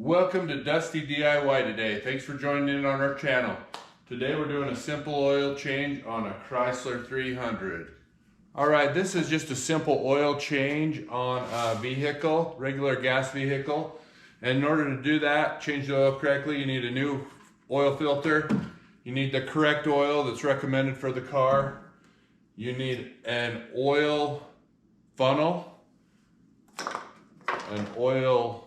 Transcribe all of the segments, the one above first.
Welcome to Dusty DIY today. Thanks for joining in on our channel. Today we're doing a simple oil change on a Chrysler 300. Alright, this is just a simple oil change on a vehicle, regular gas vehicle. And in order to do that, change the oil correctly, you need a new oil filter. You need the correct oil that's recommended for the car. You need an oil funnel, an oil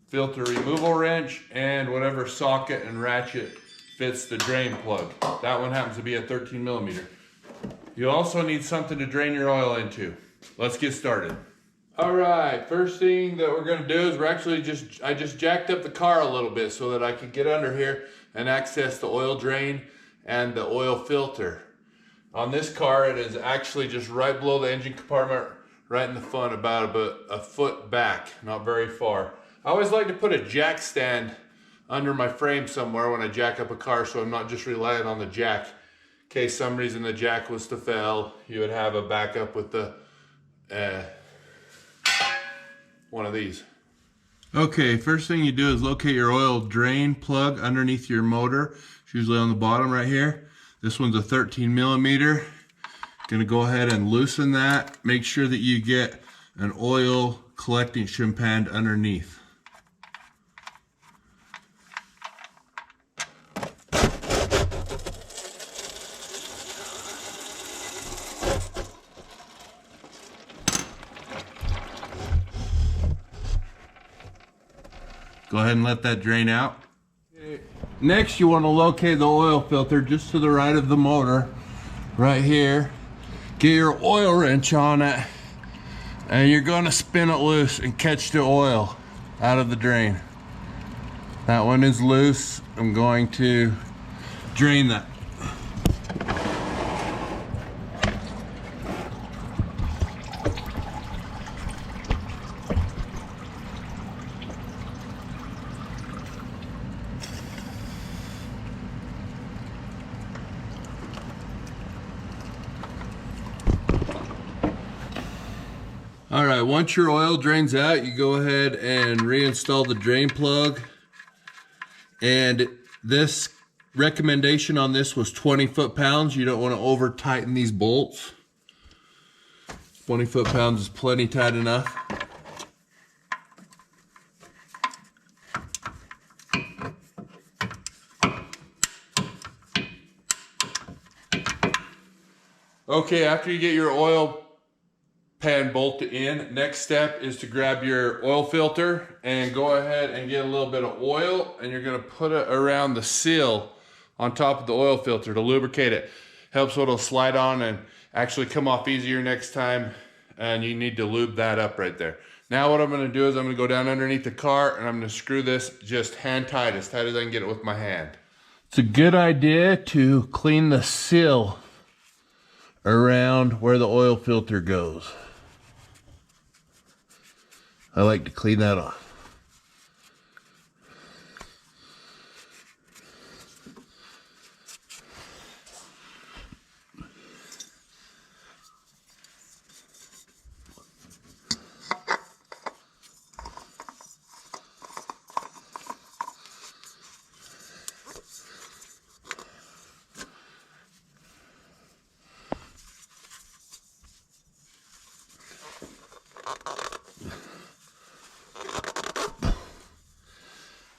filter removal wrench, and whatever socket and ratchet fits the drain plug. That one happens to be a 13 millimeter. You also need something to drain your oil into. Let's get started. All right, first thing that we're gonna do is I just jacked up the car a little bit so that I could get under here and access the oil drain and the oil filter. On this car, it is actually just right below the engine compartment, right in the front, about a foot back, not very far. I always like to put a jack stand under my frame somewhere when I jack up a car, so I'm not just relying on the jack. In case some reason the jack was to fail, you would have a backup with the one of these. Okay, first thing you do is locate your oil drain plug underneath your motor. It's usually on the bottom right here. This one's a 13 millimeter. Gonna go ahead and loosen that. Make sure that you get an oil collecting shim underneath. Go ahead and let that drain out. Next, you want to locate the oil filter just to the right of the motor, right here. Get your oil wrench on it, and you're going to spin it loose and catch the oil out of the drain. That one is loose. I'm going to drain that. All right, once your oil drains out, you go ahead and reinstall the drain plug. And this recommendation on this was 20 foot-pounds. You don't want to over tighten these bolts. 20 foot-pounds is plenty tight enough. Okay, after you get your oil pan bolted in, next step is to grab your oil filter and go ahead and get a little bit of oil, and you're going to put it around the seal on top of the oil filter to lubricate it. Helps so it'll slide on and actually come off easier next time, and you need to lube that up right there. Now what I'm going to do is I'm going to go down underneath the car and I'm going to screw this just hand tight as I can get it with my hand. It's a good idea to clean the seal around where the oil filter goes. I like to clean that off.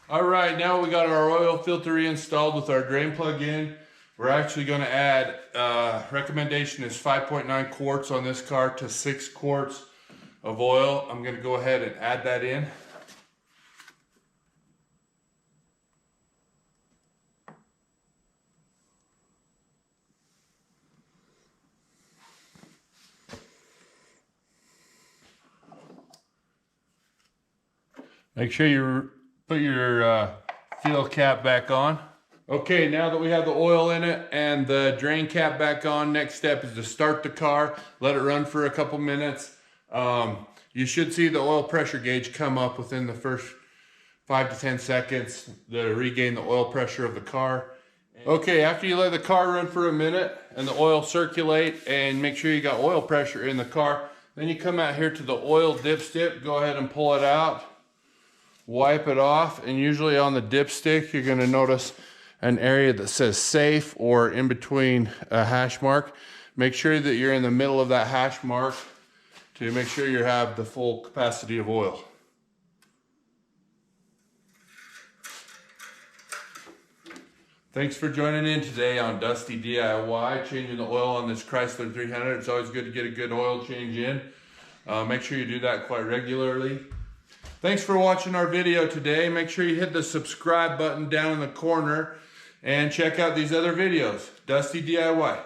All right, now we got our oil filter reinstalled with our drain plug in. We're actually going to add, recommendation is 5.9 quarts on this car to 6 quarts of oil. I'm going to go ahead and add that in. Make sure you put your seal cap back on. Okay, now that we have the oil in it and the drain cap back on, next step is to start the car, let it run for a couple minutes. You should see the oil pressure gauge come up within the first 5 to 10 seconds to regain the oil pressure of the car. Okay, after you let the car run for a minute and the oil circulate and make sure you got oil pressure in the car, then you come out here to the oil dipstick, go ahead and pull it out. wipe it off, and usually on the dipstick you're going to notice an area that says safe or in between a hash mark. Make sure that you're in the middle of that hash mark to make sure you have the full capacity of oil. Thanks for joining in today on Dusty DIY, changing the oil on this Chrysler 300. It's always good to get a good oil change in. Make sure you do that quite regularly. Thanks for watching our video today. Make sure you hit the subscribe button down in the corner and check out these other videos. Dusty DIY.